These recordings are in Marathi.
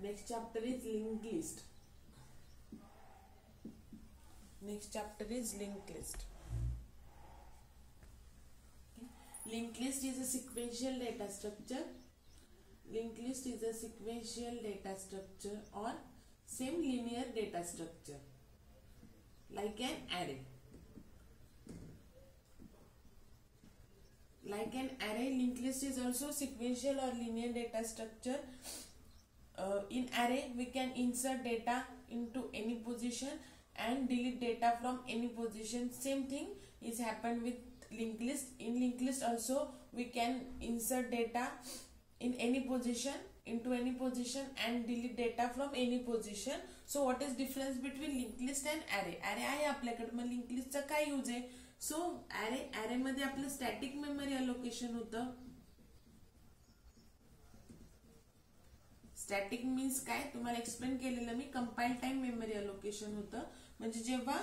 Next chapter is linked list. Next chapter is linked list. Linked list is a sequential data structure. Linked list is a sequential data structure or same linear data structure like an array. Like an array, linked list is also sequential or linear data structure. In array, we can insert data into any position and delete data from any position. Same thing is happened with linked list. In linked list also, we can insert data in any position into any position and delete data from any position. So what is difference between linked list and array? Array आहे आपल्याकडे, मग linked list चा काय यूज आहे? सो array मध्ये आपलं स्टॅटिक मेमरी अलोकेशन होतं. स्टॅटिक मीन्स काय तुम्हाला एक्सप्लेन केलेलं मी, कंपाइल टाइम मेमरी अलोकेशन होतं. म्हणजे जेव्हा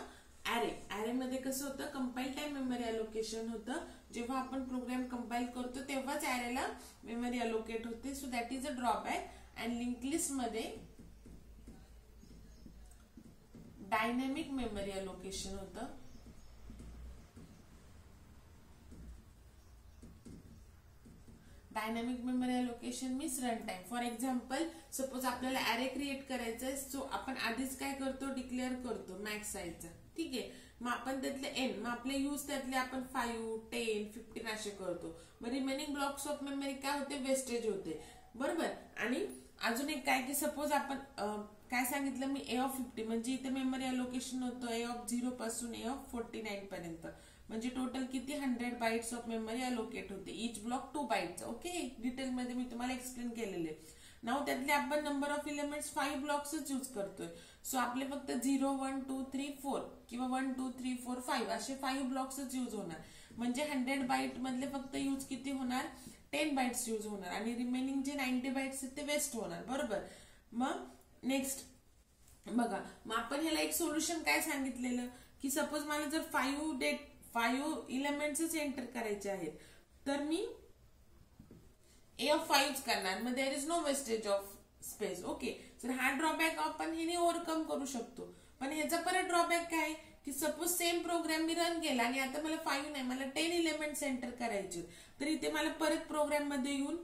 array मध्ये कसं होतं, कंपाइल टाइम मेमरी अलोकेशन होतं. जेव्हा आपण प्रोग्राम कंपाइल करतो तेव्हाच arrayला मेमरी अलोकेट होते. So that is a drawback. And link list मध्ये डायनॅमिक मेमरी अलोकेशन होतं. Dynamic memory allocation means run time. For example, suppose आपल्याला array क्रिएट करायचा आहे. सो आपण आधीच काय करतो, डिक्लेअर करतो मॅक्स साईजचा. ठीक आहे, मग आपण त्यातले एन, मग आपले यूज त्यातले आपण 5, 10, 15 असे करतो. मग रिमेनिंग ब्लॉक्स ऑफ मेमरी काय होते, वेस्टेज होते. बरोबर. आणि अजून एक काय की सपोज आपण काय सांगितलं मी, ए ऑफ 50 म्हणजे इथे मेमरी अलोकेशन होतं ए ऑफ 0 पासून ए ऑफ 49 पर्यंत. म्हणजे टोटल किती 100 बाइट्स ऑफ मेमरी अलोकेट होते. इच ब्लॉक 2 बाइट्स. ओके, डिटेल मध्ये मी तुम्हाला एक्सप्लेन केलेले. नाव त्यातले आपण नंबर ऑफ एलिमेंट्स 5 ब्लॉक्सच यूज करतोय. सो आपले फक्त 0, 1, 2, 3, 4 किंवा 1, 2, 3, 4, 5 असे 5 ब्लॉक्सच यूज होणार. म्हणजे 100 बाइट मधले फक्त यूज किती होणार, 10 बाइट्स यूज होणार. आणि रिमेनिंग जे 90 बाइट्स आहेत ते वेस्ट होणार. बरोबर. मग नेक्स्ट बघा, मग आपण ह्याला एक सोल्युशन काय सांगितलेलं की सपोज मला जर 5 एलिमेंट्सच एंटर करायचे आहेत तर मी ए ऑफ 5 करणार. मग there is no wastage of space. Okay, तर हा ड्रॉबॅक आपण ह्याने ओव्हरकम करू शकतो. पण ह्याचा परत ड्रॉबॅक काय की सपोज सेम प्रोग्राम मी रन केला आणि आता मला 5 नाही, मला 10 एलिमेंट्स एंटर करायचे, तर इथे मला परत प्रोग्राम मध्ये येऊन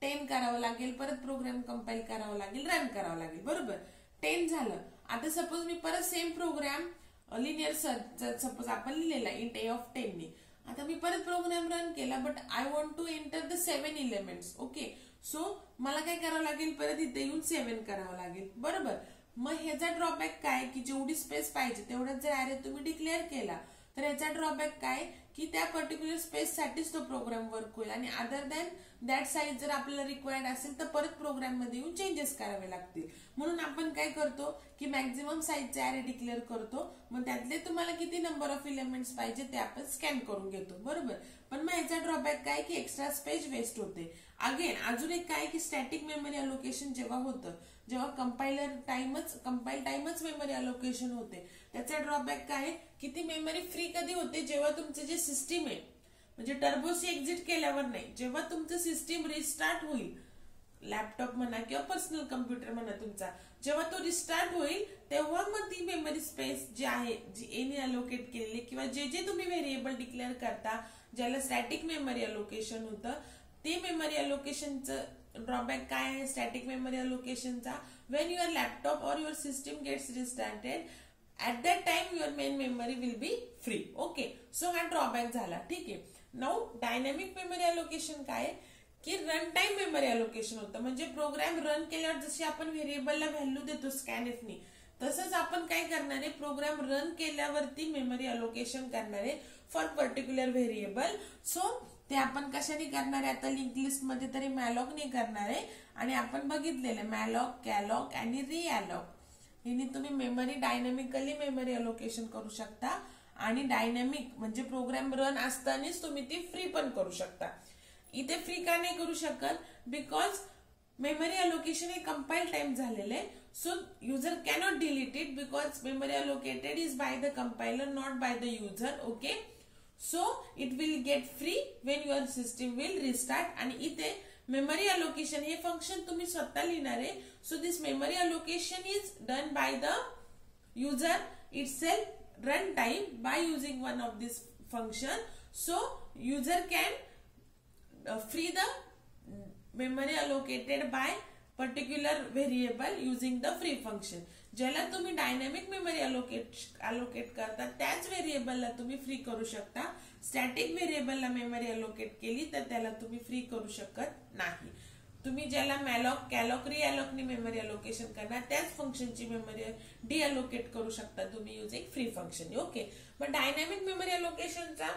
10 करावं लागेल, परत प्रोग्राम कंपाइल करावं लागेल, रन करावं लागेल. बरोबर. 10 झालं. आता सपोज मी परत सेम प्रोग्राम लिनियर सपोज आपण लिहिलेला इंट ए ऑफ 10 ने. आता मी परत प्रोग्राम रन केला, but I want to enter the 7 elements. Okay, so मला काय करावं लागेल, परत इथे येऊन 7 करावं लागेल. बरोबर. मग ह्याचा ड्रॉबॅक काय की जेवढी स्पेस पाहिजे तेवढाच जर array तुम्ही डिक्लेअर केला तर ह्याचा ड्रॉबॅक काय की त्या पर्टिक्युलर स्पेस साठीच तो प्रोग्राम वर्क होईल. आणि अदर दॅन दॅट साईज जर आपल्याला रिक्वायर्ड असेल तर परत प्रोग्राम मध्ये येऊन चेंजेस करावे लागतील. म्हणून आपण काय करतो की मॅक्झिमम साईजचे array डिक्लेअर करतो. मग त्यातले तुम्हाला किती नंबर ऑफ एलिमेंट्स पाहिजे ते आपण स्कॅन करून घेतो. बरोबर. पण मग ह्याचा ड्रॉबॅक काय की एक्स्ट्रा स्पेस वेस्ट होते. अगेन अजून एक काय की स्टॅटिक मेमरी अलोकेशन जेव्हा होतं, जेव्हा कंपाइल टाइमच मेमरी अलोकेशन होते, त्याचा ड्रॉबॅक काय की ती मेमरी फ्री कधी होते, जेव्हा तुमचं जे सिस्टीम आहे म्हणजे टर्बोसी एक्झिट केल्यावर नाही, जेव्हा तुमचं सिस्टीम रिस्टार्ट होईल, लॅपटॉप म्हणा किंवा पर्सनल कम्प्युटर म्हणा तुमचा, जेव्हा तो रिस्टार्ट होईल तेव्हा मग ती मेमरी स्पेस जी आहे जी एने अलोकेट केलेली किंवा जे जे तुम्ही व्हेरिएबल डिक्लेअर करता ज्याला स्टॅटिक मेमरी अलोकेशन होतं, ते मेमरी अलोकेशनचं ड्रॉबॅक काय आहे स्टॅटिक मेमरी अलोकेशनचा, when your laptop or your system gets restarted at that time your main memory will be free. Okay, so हा ड्रॉबॅक झाला. ठीक आहे. नाउ डायनॅमिक मेमरी अलोकेशन काय की रन टाइम मेमरी अलोकेशन होतं. म्हणजे प्रोग्राम रन केल्यावर जशी आपण व्हेरिएबलला व्हॅल्यू देतो स्कॅनएफ नी, तसंच आपण काय करणार आहे, प्रोग्राम रन केल्यावरती मेमरी अलोकेशन करणार आहे फॉर पर्टिक्युलर व्हेरिएबल. सो ते आपण कशाने करणार आहे, आता लिंक लिस्ट मध्ये तरी मॅलॉगने करणार आहे. आणि आपण बघितलेलं मॅलॉग, कॅलॉग आणि रिअलॉग यांनी तुम्ही मेमरी डायनॅमिकली मेमरी अलोकेशन करू शकता. आणि डायनॅमिक म्हणजे प्रोग्राम रन असतानाच तुम्ही ती फ्री पण करू शकता. इथे फ्री का नाही करू शकत, बिकॉज मेमरी अलोकेशन हे कंपाइल टाइम झालेले. So user cannot delete it because memory allocated is by the compiler not by the user. Okay, so it will get free when your system will restart. आणि इथे मेमरी अलोकेशन हे फंक्शन तुम्ही स्वतः लिहिणार आहे. So this memory allocation is done by the user itself run time by using one of this function. So user can free the memory allocated by particular variable using the free function. ज्याला तुम्ही डायनॅमिक मेमरी अलोकेट करता त्याच व्हेरिएबलला तुम्ही फ्री करू शकता. स्टॅटिक व्हेरिएबलला मेमरी अलोकेट केली तर त्याला तुम्ही फ्री करू शकत नाही. तुम्ही ज्याला मॅलॉक कॅलॉक रिअलोकनी मेमरी अलोकेशन करणार त्याच फंक्शनची मेमरी डिअलोकेट करू शकता तुम्ही युजिंग फ्री फंक्शन. ओके, पण डायनॅमिक मेमरी अलोकेशनचा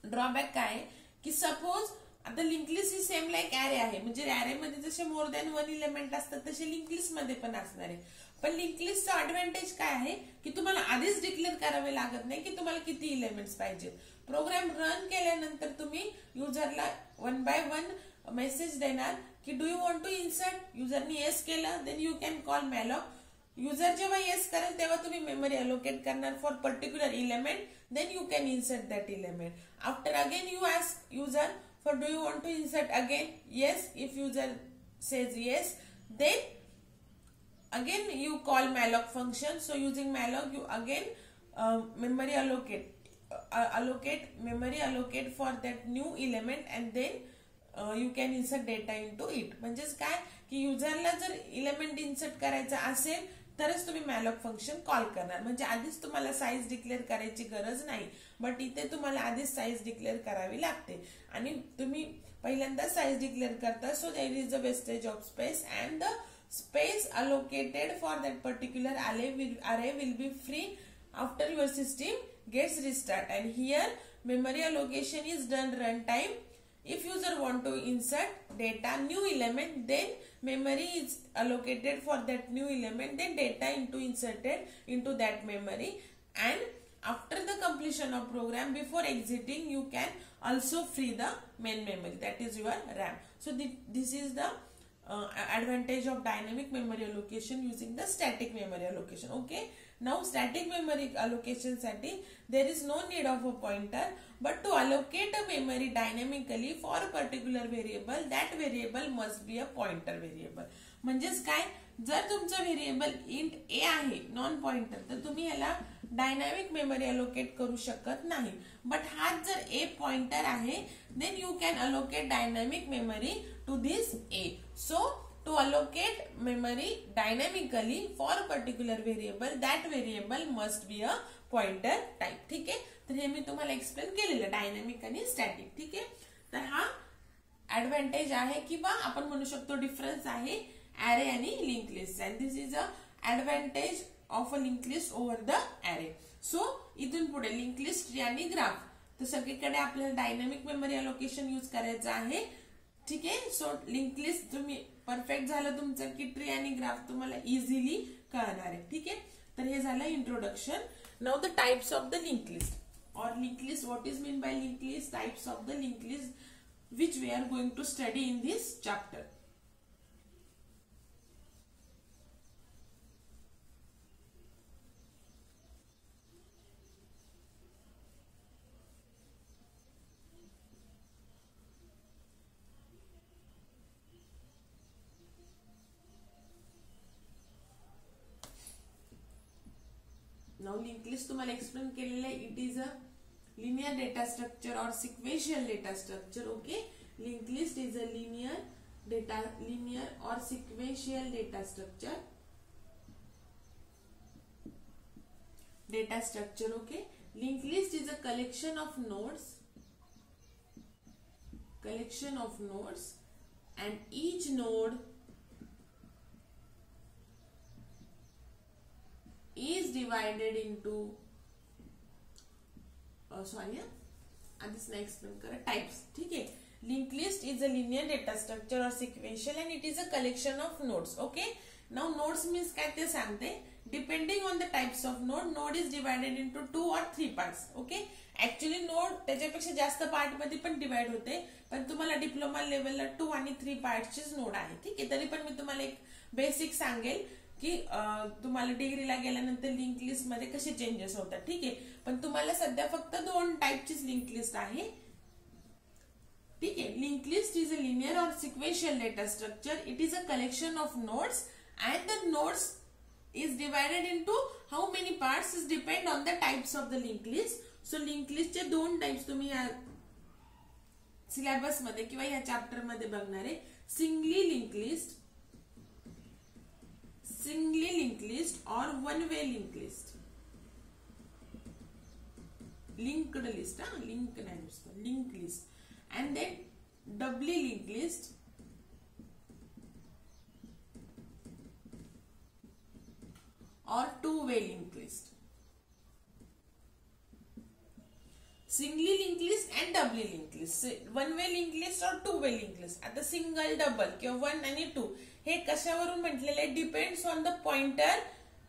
ड्रॉबॅक काय आहे की सपोज आता लिंक लिस्ट ही सेम लाईक ऍरे आहे, म्हणजे ऍरे मध्ये जसे मोर दॅन वन इलेमेंट असतात तसे लिंक लिस्ट मध्ये पण असणार आहे. पण लिंक लिस्टचा ऍडव्हान्टेज काय आहे की तुम्हाला आधीच डिक्लेअर करावे लागत नाही की तुम्हाला किती इलेमेंट्स पाहिजेत. प्रोग्राम रन केल्यानंतर तुम्ही युजरला वन बाय वन मेसेज देणार की do you want to insert. युजरनी येस केलं then you can call malloc. User जेव्हा येस करेल तेव्हा तुम्ही मेमरी अलोकेट करणार for particular element, then you can insert that element. After again you ask user for do you want to insert again, yes. If user says yes then again you call malloc function. So using malloc you again memory allocate memory allocate for that new element and then you can insert data into it. म्हणजेच काय की युजरला जर इलेमेंट इन्सर्ट करायचा असेल तरच तुम्ही मॅलॉक फंक्शन कॉल करणार. म्हणजे आधीच तुम्हाला साईज डिक्लेअर करायची गरज नाही, बट इथे तुम्हाला आधीच साईज डिक्लेअर करावी लागते आणि तुम्ही पहिल्यांदा साईज डिक्लेअर करता. So there is a wastage of space and the space allocated for that particular array will be free after your system gets restart. And here memory allocation is done runtime. If user want to insert data new element, then memory is allocated for that new element, then data inserted into that memory. And after the completion of program, before exiting, you can also free the main memory, that is your RAM. So this is the advantage of dynamic memory allocation using the static memory allocation. Okay, now static memory allocation साठी there is no need of a pointer, but to allocate a memory dynamically for a particular variable, that variable must be a pointer variable. म्हणजेच काय, जर तुमचं व्हेरिएबल इंट ए आहे नॉन पॉइंटर तर तुम्ही याला डायनॅमिक मेमरी अलोकेट करू शकत नाही. बट हाच जर ए पॉइंटर आहे then you can allocate dynamic memory to this a. So to allocate memory dynamically for particular variable, that variable must be a pointer type. ठीक आहे, तर हे मी तुम्हाला एक्सप्लेन केलेलं डायनॅमिक आणि स्टॅटिक. ठीक आहे, तर हा ऍडव्हान्टेज आहे किंवा आपण म्हणू शकतो डिफरन्स आहे array आणि link list. And this is a advantage of a link list over the array. So इथून पुढे लिंक लिस्ट, ट्री आणि ग्राफ, तर सगळीकडे आपल्याला डायनॅमिक मेमरी अलोकेशन यूज करायचं आहे. ठीक आहे, सो लिंक लिस्ट तुम्ही परफेक्ट झालं तुमचं की ट्री आणि ग्राफ तुम्हाला इझिली कळणार आहे. ठीक आहे, तर हे झालं introduction. Now the types of the link list or link list, what is mean by link list, types of the link list which we are going to study in this chapter. Now linked list तुम्हाला एक्सप्लेन केलेलं आहे. It is a linear data structure or sequential data structure. Okay, linked list is a linear or sequential data structure. Okay, linked list is a collection of nodes and each node is divided into आधीच नाही एक्सप्लेन करा टाइप्स. ठीक आहे, link list is a linear data structure or sequential and it is a collection of nodes. Okay, now nodes means काय ते सांगते. Depending on the types of node is divided into 2 or 3 parts. Okay, actually node त्याच्यापेक्षा जास्त पार्ट मध्ये पण डिवाइड होते, पण तुम्हाला डिप्लोमा लेवलला 2 आणि 3 पार्टचेच नोड आहे. ठीक आहे, तरी पण मी तुम्हाला एक बेसिक सांगेल की तुम्हाला डिग्रीला गेल्यानंतर लिंक लिस्ट मध्ये कसे चेंजेस होतात. ठीक आहे, पण तुम्हाला सध्या फक्त 2 टाइपचीच लिंक लिस्ट आहे. ठीक है. Link list is a linear और sequential data structure. It is a collection of nodes and the nodes is divided into how many parts is depend on the types of the linked list. So linked list चे दोन टाइप्स तुम्ही या सिलेबस मध्ये किंवा या चॅप्टर मध्ये बघणार आहे. सिंगली लिंक लिस्ट और one way link list. Linked list, link नाही नुसतं link list. And then doubly link list और two way link list. Singly link list and doubly link list. One way link list और टू वे लिंक लिस्ट. आता सिंगल, डबल किंवा वन आणि टू हे कशावरून म्हटलेलं आहे? Depends on the pointer.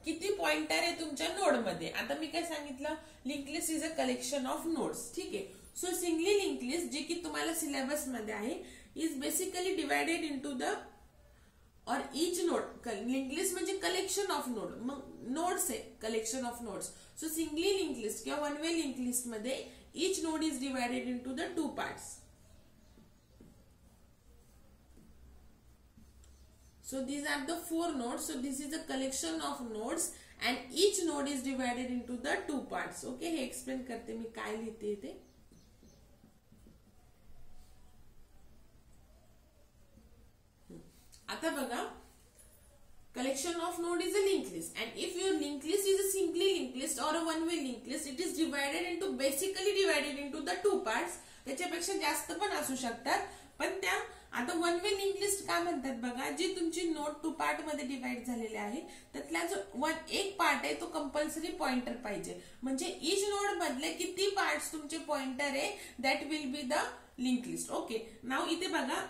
किती पॉइंटर आहे तुमच्या नोड मध्ये. आता मी काय सांगितलं? Link list is a collection of nodes. ठीक आहे. सो सिंगली लिंक लिस्ट जी की तुम्हाला सिलेबस मध्ये आहे is basically divided into the और ईच नोड. लिंक लिस्ट म्हणजे कलेक्शन ऑफ नोड. मग नोड्स आहे, collection of nodes. So singly link list किंवा वन वे लिंक लिस्ट मध्ये each node is divided into the two parts. So these are the four nodes. So this is a collection of nodes and each node is divided into the two parts. Okay, हे explain करते मी काय लिहिते ते. आता बघा, collection of node is a linked list and if your linked list is a singly linked list or a one way linked list, it is divided into basically divided into the two parts. त्याच्यापेक्षा जास्त पण असू शकतात, पण त्या आता वन वे लिंक लिस्ट काय म्हणतात बघा, जी तुमची नोड टू पार्ट मध्ये डिवाइड झालेले आहे त्यातला जो एक पार्ट आहे तो कंपल्सरी पॉइंटर पाहिजे. म्हणजे ईच नोड मधले किती पार्ट्स तुमचे पॉइंटर आहे that will be the link list. Okay, नाव इथे बघा,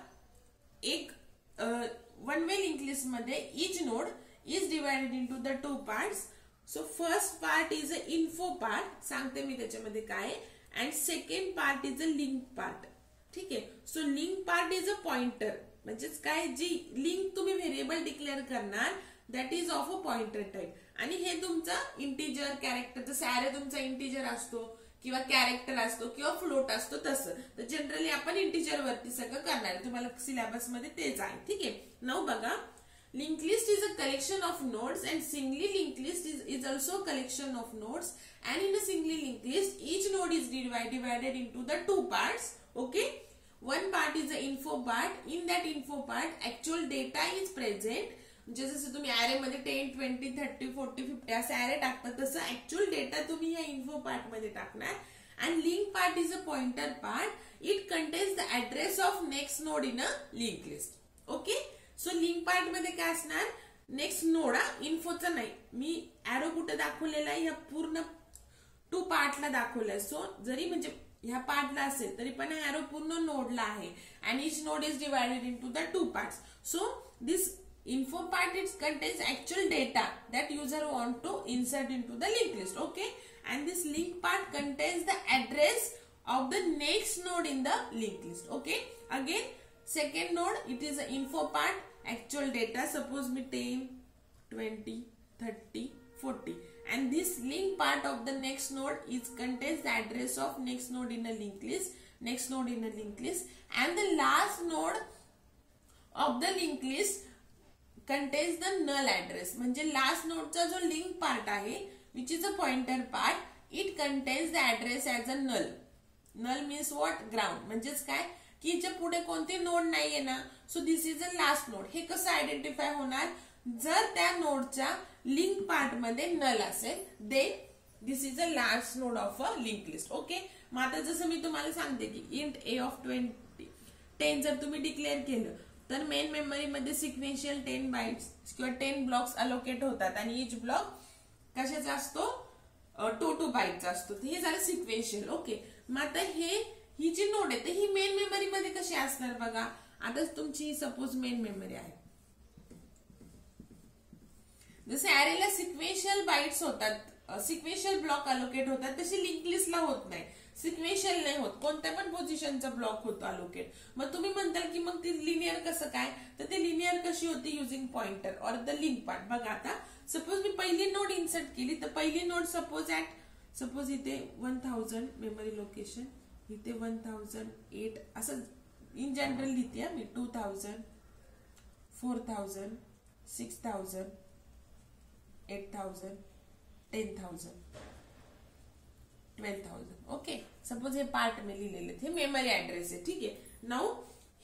एक वन वे लिंक लिस्ट मध्ये each node is divided into the two parts. So first part is a info part, सांगते मी त्याच्यामध्ये काय, and second part is a link part. ठीक आहे. So link part is a pointer, म्हणजेच काय, जी लिंक तुम्ही व्हेरिएबल डिक्लेअर करणार that is of a pointer type. आणि हे तुमचा इंटिजर, कॅरेक्टर, जसं ॲरे तुमचा इंटिजर असतो किंवा कॅरेक्टर असतो किंवा फ्लोट असतो तसं. तर जनरली आपण इंटिजर वरती सगळं करणार आहे. तुम्हाला सिलेबस मध्ये तेच आहे. ठीक आहे. नाव बघा, linked list is a collection of nodes and singly linked list is also a collection of nodes, and in a singly linked list each node is divided into the two parts. Okay, one part is the info part. In that info part actual data is present. जसं तुम्ही ॲरे मध्ये 10, 20, 30, 40, 50 असे ॲरे टाकतात तसं ऍक्च्युअल डेटा तुम्ही या इन्फो पार्ट मध्ये टाकणार. And link part is a pointer part. It contains the address of next node in a linked list. Okay. So link part मध्ये काय असणार, नेक्स्ट नोड, इन्फोचा नाही, मी ॲरो कुठे दाखवलेला आहे, ह्या पूर्ण टू पार्टला दाखवलाय. सो जरी म्हणजे ह्या पार्टला असेल तरी पण ॲरो पूर्ण नोडला आहे. And each node is divided into the two parts. So this info part, it contains actual data that user want to insert into the linked list. Okay, and this link part contains the address of the next node in the linked list. Okay, again second node, it is the info part, actual data, suppose me 10, 20, 30, 40, and this link part of the next node is contains the address of next node in a linked list, next node in a linked list, and the last node of the linked list contains the null address. म्हणजे लास्ट नोडचा जो लिंक पार्ट आहे which is a pointer part, it contains the address as a null. null means what? ground. म्हणजेच काय की जे पुढे कोणते नोड नाहीये ना, so this is a last node. हे कसं आयडेंटिफाय होणार, जर त्या नोडच्या लिंक पार्ट मध्ये नल असेल they this is a last node of a link list. Okay, मग आता जसं मी तुम्हाला सांगते की इंट ए ऑफ 10 जर तुम्ही डिक्लेअर केलं तर मेन मेमरी मध्ये सिक्वेन्शियल 10 बाइट्स किंवा 10 ब्लॉक्स अलोकेट होतात आणि इच ब्लॉक कशाचा असतो, 2 बाइटचा असतो. हे झालं सिक्वेन्शियल. ओके, मग आता ही जी नोड आहे ही मेन मेमरी मध्ये कशी असणार बघा. आता तुमची सपोज मेन मेमरी आहे, जसे ॲरेला सिक्वेन्शियल बाइट्स होतात, सिक्वेन्शियल ब्लॉक अलोकेट होतात, तशी लिंक लिस्टला होत नाही. सिक्वेन्शियल नाही होत, कोणत्या पण पोझिशनचा ब्लॉक होतो अलोकेट. मग तुम्ही म्हणताल की मग ती लिनियर कसं काय, तर ते लिनियर कशी होती, युझिंग पॉइंटर और द लिंक पार्ट. बघा आता सपोज मी पहिली नोड इन्सर्ट केली तर पहिली नोड सपोज इथे 1000 मेमरी लोकेशन, इथे 1008 असं इन जनरल लिहिते मी 2000, 4000, 6000, 8000, 10,000, 12,000. ओके, सपोज हे पार्ट में लिहिलेले हे मेमरी ऍड्रेस आहे. ठीक आहे. नाउ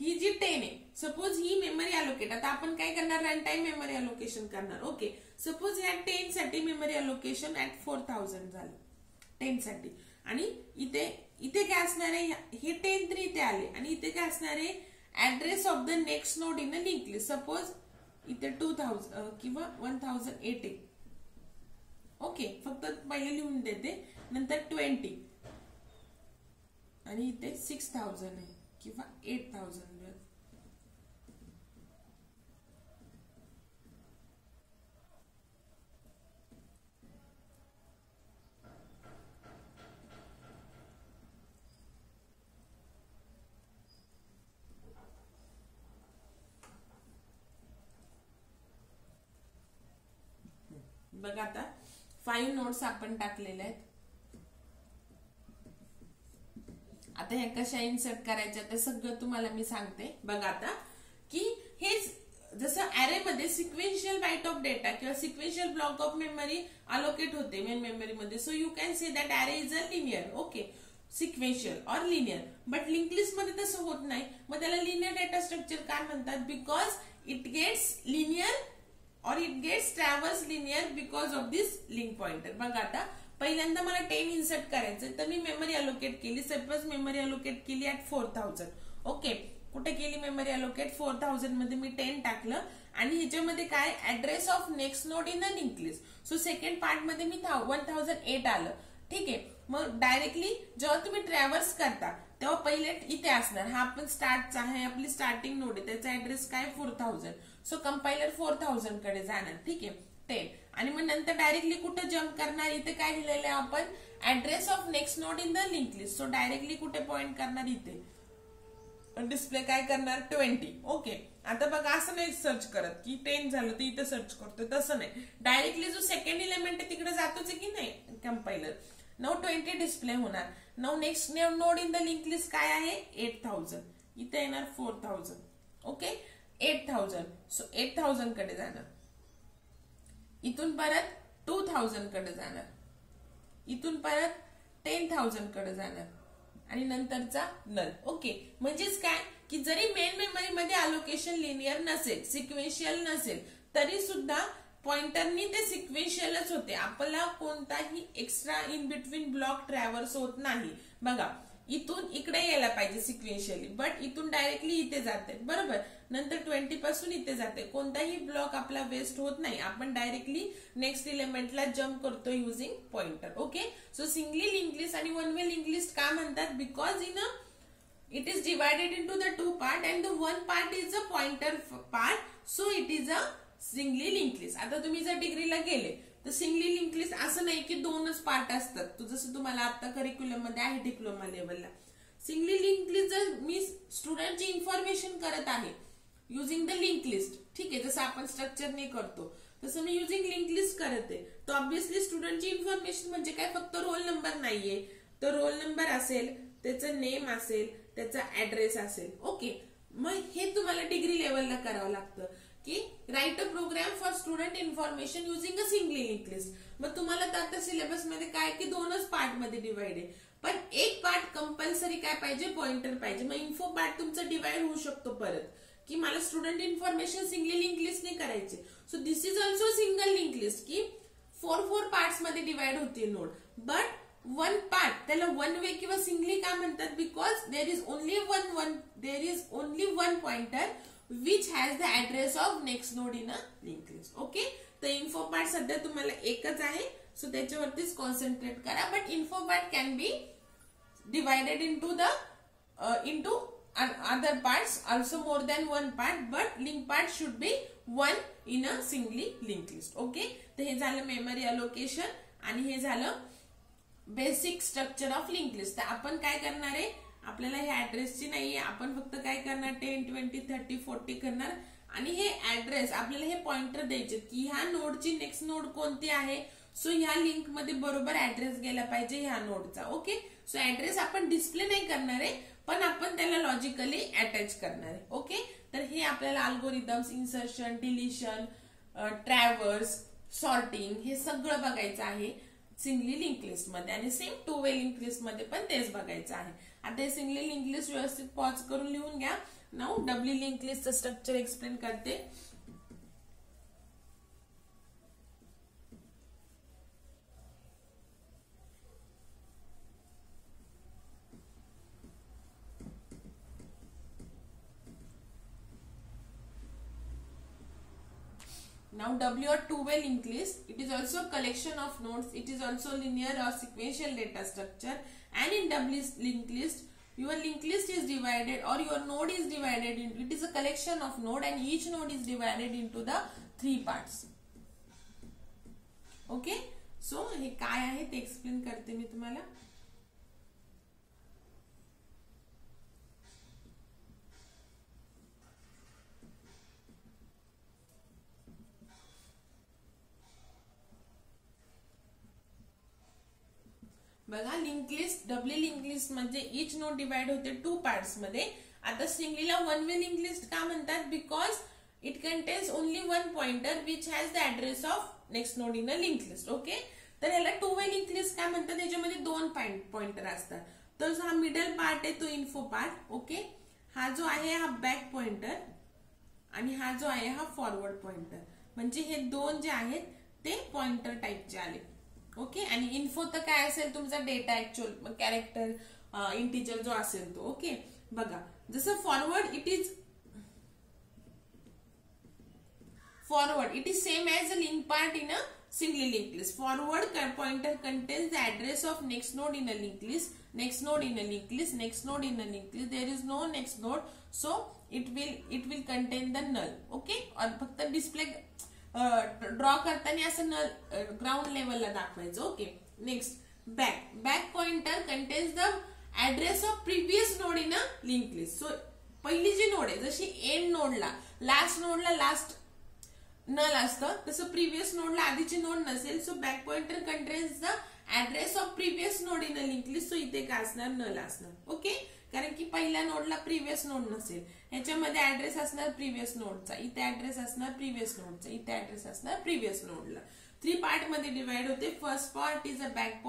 ही जी 10 आहे, सपोज ही मेमरी अलोकेट. आता आपण काय करणार, रन टाइम मेमरी अलोकेशन करणार. ओके, सपोज ह्या 10 साठी मेमरी अलोकेशन ऍट 4000 झालं 10 साठी. आणि इथे इथे काय असणार आहे, हे 10 तर इथे आले आणि इथे काय असणार आहे, address of the next node in a link list. Suppose इथे 2000 किंवा 1080. ओके, फक्त पहिले लिहून देते, नंतर 20 आणि इथे 6000 आहे किंवा 8000. बघा आता 5 नोट्स आपण टाकलेले आहेत. आता ह्या कशा इन्सर्ट करायच्या ते सगळं तुम्हाला मी सांगते. बघा आता की हे जसं अरे मध्ये सिक्वेन्शियल बाइट ऑफ डेटा किंवा sequential block of memory allocate होते मेन मेमरी मध्ये. So you can say that array is a linear. Okay, sequential और लिनियर. बट लिंक लिस्ट मध्ये तसं होत नाही. मग त्याला लिनियर डेटा स्ट्रक्चर काय म्हणतात, बिकॉज इट गेट्स लिनियर और it gets traverse linear because of this link pointer. बघा आता पहिल्यांदा मला 10 इन्सर्ट करायचं तर मी मेमरी अलोकेट केली. सपोज मेमरी अलोकेट केली ऍट 4000. ओके, कुठे केली मेमरी अलोकेट, 4000 मध्ये मी 10 टाकलं आणि ह्याच्यामध्ये काय, address of next node in the link list. So second part मध्ये मी 1008 आलं. ठीक आहे. मग डायरेक्टली जेव्हा तुम्ही ट्रॅव्हर्स करता तेव्हा पहिले इथे असणार, हा आपण स्टार्टचा आहे, आपली स्टार्टिंग नोड आहे, त्याचा ऍड्रेस काय 4000. सो कंपायलर 4000 कडे जाणार. ठीक आहे, 10. आणि मग नंतर डायरेक्टली कुठे जम्प करणार, इथे काय लिहिलेलं आहे आपण, address of next node in the link list. So directly कुठे पॉइंट करणार, इथे डिस्प्ले काय करणार 20. ओके, आता बघा असं नाही सर्च करत की 10 झालं तर इथे सर्च करतोय, तसं नाही. डायरेक्टली जो सेकंड एलिमेंट आहे तिकडे जातोच की नाही कंपायलर. नाउ 20 डिस्प्ले होणार. Now next node in the link list काय आहे 8000. इथे येणार 4000. ओके, 8000. सो 8000 कडे जाणार. इथून परत 2000 कडे जाणार. इथून परत 10,000 कडे जाणार आणि नंतरचा नल. ओके, म्हणजेच काय की जरी मेन मेमरी मध्ये अलोकेशन लिनियर नसेल, सिक्वेन्शियल नसेल, तरी सुद्धा पॉइंटरनी ते सिक्वेन्शियलच होते. आपल्याला कोणताही extra in between block traverse होत नाही. बघा इथून इकडे यायला पाहिजे सिक्वेन्शियली, बट इथून डायरेक्टली इथे जाते. बरोबर, नंतर 20 पासून इथे जाते. कोणताही ब्लॉक आपला वेस्ट होत नाही. आपण डायरेक्टली नेक्स्ट एलिमेंटला जम्प करतो using pointer. Okay, so singly link list आणि वन वे लिंक लिस्ट का म्हणतात, because in a it is divided into the two part and the one part is a pointer part, so it is a singly linked list. आता तुम्ही जर डिग्रीला गेले तर सिंगली लिंक लिस्ट असं नाही की दोनच पार्ट असतात. तो जसं तुम्हाला आता करिक्युलम मध्ये आहे डिप्लोमा लेवलला. सिंगली लिंक लिस्ट जर मी स्टुडंटची इन्फॉर्मेशन करत आहे युझिंग द लिंक लिस्ट, ठीक आहे, जसं आपण स्ट्रक्चरने करतो तसं मी युझिंग लिंक लिस्ट करत आहे, तर ऑब्व्हियसली स्टुडंटची इन्फॉर्मेशन म्हणजे काय, फक्त रोल नंबर नाहीये, तर रोल नंबर असेल, त्याचं नेम असेल, त्याचा ऍड्रेस असेल. ओके, मग हे तुम्हाला डिग्री लेवलला करावं लागतं की write a program for student information using a singly link list. मग तुम्हाला तर आता सिलेबस मध्ये काय की दोनच पार्ट मध्ये डिवाइड आहे, पण एक पार्ट कंपल्सरी काय पाहिजे, पॉइंटर पाहिजे. मग इन्फो पार्ट तुमचा डिवाइड होऊ शकतो परत की मला student information singly link list नाही करायचे. So this is also single link list की 4 पार्ट्स मध्ये डिवाइड होते नोड. बट वन पार्ट त्याला वन वे किंवा सिंगली का म्हणतात, because there is only one pointer which has the address of next node in a link list. Okay, तर इन्फो पार्ट सध्या तुम्हाला एकच आहे, सो त्याच्यावरतीच कॉन्सन्ट्रेट करा. But info part can be divided into other parts, also more than one part, but link part should be one in a singly linked list. Okay, तर हे झालं मेमरी अलोकेशन आणि हे झालं basic structure of link list. तर आपण काय करणार आहे, आपल्याला हे ऍड्रेसची नाहीये, आपण फक्त काय करणार 10, 20, 30, 40 करणार आणि हे ऍड्रेस आपल्याला हे पॉइंटर द्यायचे की ह्या नोडची नेक्स्ट नोड कोणती आहे. सो ह्या लिंक मध्ये बरोबर ऍड्रेस गेला पाहिजे ह्या नोडचा. ओके, सो ऍड्रेस आपण डिस्प्ले नाही करणार आहे, पण आपण त्याला लॉजिकली अटॅच करणार आहे. ओके, तर हे आपल्याला algorithms, insertion, deletion, traverse, sorting हे सगळं बघायचं आहे सिंगली लिंक लिस्ट मध्ये. आणि same to way link list मध्ये पण तेच बघायचं आहे. आता हे सिंगली लिंक लिस्ट व्यवस्थित पॉज करून लिहून घ्या. नाउ डबली लिंक लिस्टचं स्ट्रक्चर एक्सप्लेन करते. Now W or two-way linked list, it is also a collection of nodes. It is also linear or sequential data structure. And in W linked list, your linked list is divided or your node is divided into, it is a collection of node and each node is divided into the 3 parts. Okay, so हे काय आहे ते एक्सप्लेन करते मी तुम्हाला. बघा, लिंक लिस्ट, डबली लिंक लिस्ट म्हणजे इच नोड डिवाइड होते 2 पार्ट्स मध्ये. आता Singalila one way link list का म्हणतात? Because it contains only one pointer which has the address of next node in a link list. Okay, तर ह्याला टू वे लिंक लिस्ट काय म्हणतात? त्याच्यामध्ये 2 पॉइंटर असतात. तर हा मिडल पार्ट आहे तो इन्फो पार्ट. ओके, हा जो आहे हा बॅक पॉइंटर आणि हा जो आहे हा फॉरवर्ड पॉइंटर. म्हणजे हे 2 जे आहेत ते पॉइंटर टाइपचे आले. ओके, आणि इन्फो तर काय असेल तुमचा डेटा, ऍक्च्युअल कॅरेक्टर, इंटिजर जो असेल तो. ओके, बघा, जसं forward it is same as a link part in a singly linked list. Forward pointer contains the address of next node in a linked list, next node in a linked list, next node in a linked list. There is no next node, so it will contain the null. Okay, और फक्त डिस्प्ले ड्रॉ करताना असं नल ग्राउंड लेवलला दाखवायचं. Okay, next back pointer contains the address of previous node in a link list. So पहिली जी नोड आहे, जशी एंड नोडला लास्ट नल असतं, तसं प्रिव्हियस नोडला आधीची नोड नसेल. So back pointer contains the address of previous node in a link list. So इथे काय असणार? नल असणार. ओके, कारण की पहिल्या नोडला प्रिव्हियस नोड नसेल, ह्याच्यामध्ये ऍड्रेस असणार प्रिव्हियस नोडचा, इथे ऍड्रेस असणार प्रिव्हियस नोडचा, इथे ऍड्रेस असणार प्रिव्हियस नोडला. 3 पार्ट मध्ये डिवाइड होते. First part is a back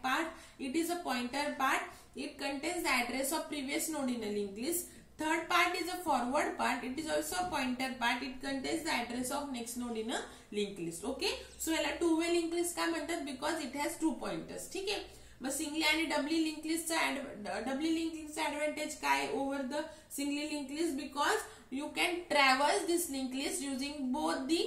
part. It is a pointer part. It contains the address of previous node in a link list. Third part is a forward part. It is also a pointer part. It contains the address of next node in a linked list. Okay. So याला two way linked list का म्हणतात? Because it has 2 pointers. ठीक आहे. मग सिंगली आणि डबली लिंक लिस्टचा ऍडव्हान्टेज काय over the singly link list? Because you can travels this link list using both the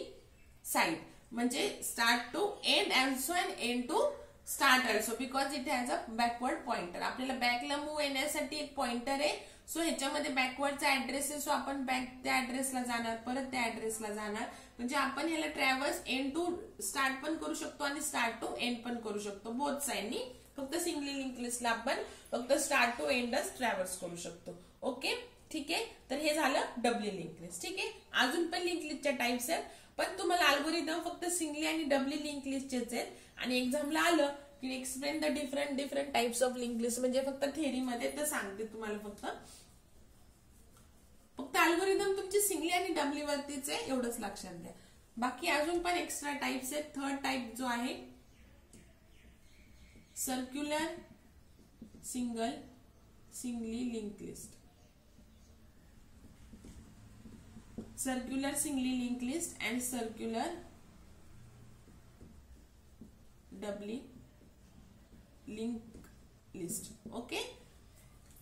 side. म्हणजे start to end also and end to start also, because it has a backward pointer. आपल्याला बॅकला मूव्ह येण्यासाठी एक पॉइंटर आहे. सो ह्याच्यामध्ये बॅकवर्डचा ऍड्रेस आहे. सो आपण बॅक त्या ऍड्रेसला जाणार, परत त्या ऍड्रेसला जाणार. म्हणजे आपण ह्याला ट्रॅव्हल्स एंड टू स्टार्ट पण करू शकतो आणि स्टार्ट टू एंड पण करू शकतो बोथ साइडनी. फक्त सिंगली लिंक लिस्टला आपण फक्त स्टार्ट टू एंडच ट्रॅव्हल्स करू शकतो. ओके, ठीक आहे. तर हे झालं डबली लिंक लिस्ट. ठीक आहे, अजून पण लिंक लिस्टच्या टाइप्स आहेत, पण तुम्हाला अल्गोरिदम फक्त सिंगली आणि डबली लिंक लिस्टचेच आहेत. आणि एक्झामला आलं की explain the different types of link list, म्हणजे फक्त थेअरीमध्ये तर सांगते तुम्हाला. फक्त अल्गोरिदम तुमची सिंगली आणि डबली वरतीच आहे, एवढंच लक्षात द्या. बाकी अजून पण एक्स्ट्रा टाइप्स आहेत. थर्ड टाइप जो आहे circular singly link list. Circular singly link list and circular doubly link list. Okay,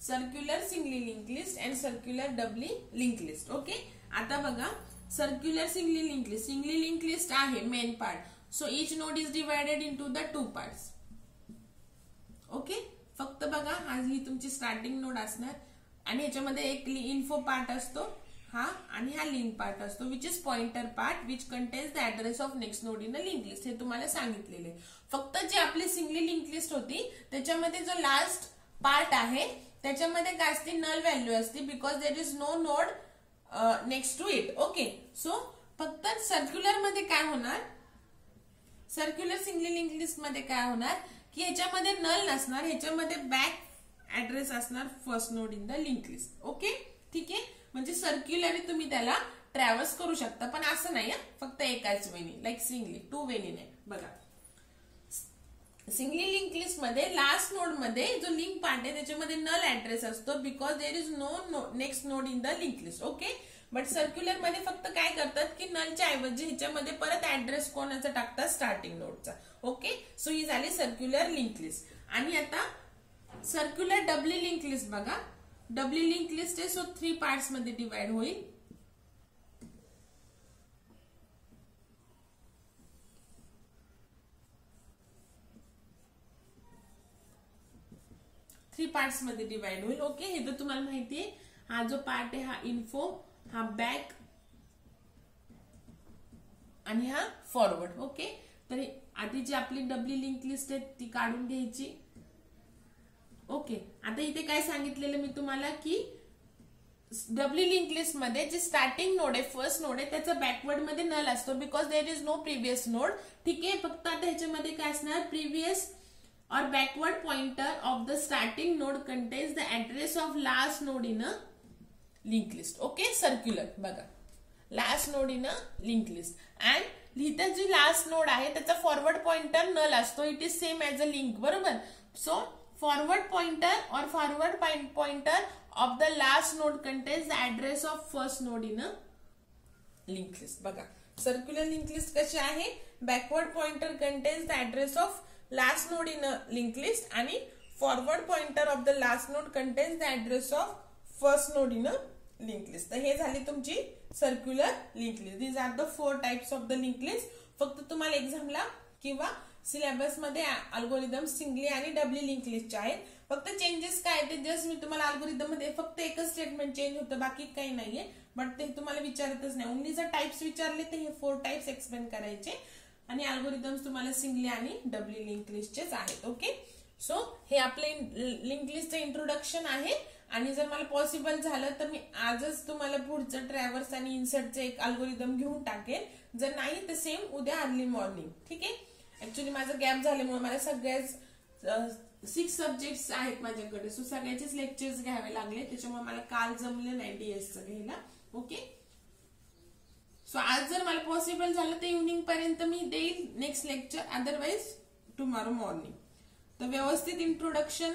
circular singly link list and circular doubly link list. Okay, आता बघा, सर्क्युलर सिंगली लिंक लिस्ट आहे main part. So each node is divided into the 2 parts. Okay, फक्त बघा, हा ही तुमची स्टार्टिंग नोड असणार आणि ह्याच्यामध्ये एक इन्फो पार्ट असतो हा, आणि हा लिंक पार्ट असतो which is pointer part which contains the address of next node in a link list. हे तुम्हाला सांगितलेले. फक्त जे आपली सिंगली लिंक लिस्ट होती त्याच्यामध्ये जो लास्ट पार्ट आहे त्याच्यामध्ये काय असते? नल व्हॅल्यू असते, because there is no node next to it. Okay, so फक्त सर्क्युलर मध्ये काय होणार? सर्क्युलर सिंगली लिंक लिस्ट मध्ये काय होणार की ह्याच्यामध्ये नल नसणार, ह्याच्यामध्ये बॅक ऍड्रेस असणार first node in the link list. Okay, ठीक आहे. म्हणजे सर्क्युलरली तुम्ही त्याला ट्रॅव्हर्स करू शकता, पण असं नाही फक्त एकाच वेनी, लाईक सिंगली, 2 वेनी नाही. बघा, सिंगली लिंक लिस्ट मध्ये लास्ट नोड मध्ये जो लिंक पार्ट आहे त्याच्यामध्ये नल ऍड्रेस असतो, because there is no next node in the link list. Okay, but circular मध्ये फक्त काय करतात की नलच्या ऐवजी ह्याच्यामध्ये परत ऍड्रेस कोणाचा टाकतात, स्टार्टिंग नोडचा. ओके, सो ही झाली सर्क्युलर लिंक लिस्ट. आणि आता सर्क्युलर डबली लिंक लिस्ट बघा. डबली लिंक लिस्ट आहे, सो 3 पार्ट्स मध्ये डिवाइड होईल. पार्ट्स मध्ये डिवाइड होईल. ओके, हे तर तुम्हाला माहिती आहे. हा जो पार्ट आहे हा इन्फो, हा बॅक आणि हा फॉरवर्ड. ओके, तर आधी जी आपली डबली लिंक लिस्ट आहे ती काढून घ्यायची. ओके, आता इथे काय सांगितलेलं मी तुम्हाला की डबली लिंक लिस्ट मध्ये जे स्टार्टिंग नोड आहे, फर्स्ट नोड आहे, त्याचा बॅकवर्ड मध्ये नल असतो, because there is no previous node. ठीक आहे, फक्त आता ह्याच्यामध्ये काय असणार, previous or backward pointer of the starting node contains the address of last node in a linked list. Okay, circular बघा, last node in a linked list. and लिहिता जी last node आहे त्याचा forward pointer null असतो. it is same as a link, बरोबर. so forward pointer or forward pointer of the last node contains the address of first node in a linked list. बघा, circular linked list कशी आहे, backward pointer contains the address of last node in a linked list आणि forward pointer of the last node contains the address of first node in a linked list. तर हे झाली तुमची circular link list. These are the 4 types of the link list. फक्त तुम्हाला एक्झामला किंवा सिलेबस मध्ये अल्गोरिदम सिंगली आणि डबली लिंक लिस्ट आहेत. फक्त चेंजेस काय ते जस्ट मी तुम्हाला अल्गोरिदम मध्ये फक्त एकच स्टेटमेंट चेंज होतं, बाकी काही नाहीये. बट ते तुम्हाला विचारतच नाही. ओनली जर टाइप्स विचारले तर हे 4 टाइप्स एक्सप्लेन करायचे आणि अल्गोरिदम्स तुम्हाला सिंगली आणि डबली लिंक लिस्टचेच आहेत. ओके, सो हे आपले लिंक लिस्टचं इंट्रोडक्शन आहे. आणि जर मला पॉसिबल झालं तर मी आजच तुम्हाला पुढचं ट्रॅव्हर्स आणि इन्सर्टचं एक अल्गोरिदम घेऊन टाकेल. जर नाही तर सेम उद्या अर्ली मॉर्निंग. ठीक आहे, ऍक्च्युली माझा गॅप झाल्यामुळे मला सगळ्याच 6 सब्जेक्ट्स आहेत माझ्याकडे, सो सगळ्याचेच लेक्चर्स घ्यावे लागले, त्याच्यामुळे मला काल जमलं नाही डीएसचं घ्यायला. ओके, सो आज जर मला पॉसिबल झालं तर इव्हनिंग पर्यंत मी देईल next lecture, otherwise tomorrow morning. तर व्यवस्थित इंट्रोडक्शन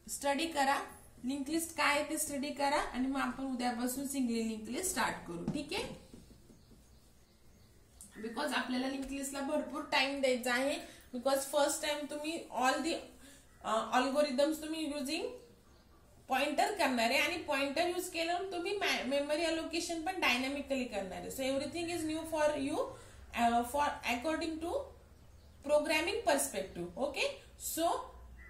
स्टडी करा, लिंक लिस्ट काय आहे ते स्टडी करा आणि मग आपण उद्यापासून सिंगली लिंक लिस्ट स्टार्ट करू. ठीक आहे, बिकॉज आपल्याला लिंक लिस्टला भरपूर टाइम द्यायचा आहे. बिकॉज फर्स्ट टाइम तुम्ही ऑल दी अल्गोरिदम्स तुम्ही युजिंग पॉइंटर करणार आहे आणि पॉइंटर यूज केल्यावर तुम्ही मेमरी अलोकेशन पण डायनामिकली करणार आहे. So everything is new for you for according to programming perspective. Okay, so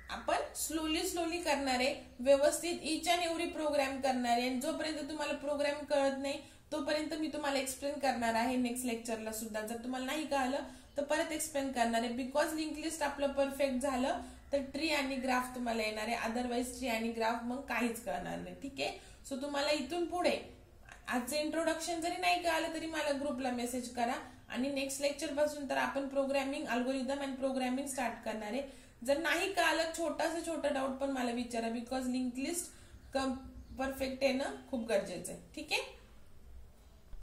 आपण स्लोली करणार आहे, व्यवस्थित इच अँड एव्हरी प्रोग्राम करणार आहे. आणि जोपर्यंत तुम्हाला प्रोग्राम कळत नाही तोपर्यंत मी तुम्हाला एक्सप्लेन करणार आहे नेक्स्ट लेक्चरला सुद्धा. जर तुम्हाला नाही कळलं तर परत एक्सप्लेन करणार आहे. बिकॉज लिंक लिस्ट आपलं परफेक्ट झालं तर ट्री आणि ग्राफ तुम्हाला येणार आहे, अदरवाइज ट्री आणि ग्राफ मग काहीच कळणार नाही. ठीक आहे, सो तुम्हाला इथून पुढे आजचं इंट्रोडक्शन जरी नाही कळलं तरी मला ग्रुपला मेसेज करा आणि नेक्स्ट लेक्चर पासून तर आपण प्रोग्रामिंग अल्गोरिदम आणि प्रोग्रामिंग स्टार्ट करणार आहे. जर नाही कळलं छोटा डाऊट पण मला विचारा, बिकॉज लिंक लिस्ट परफेक्ट येणं खूप गरजेचं आहे. ठीक आहे.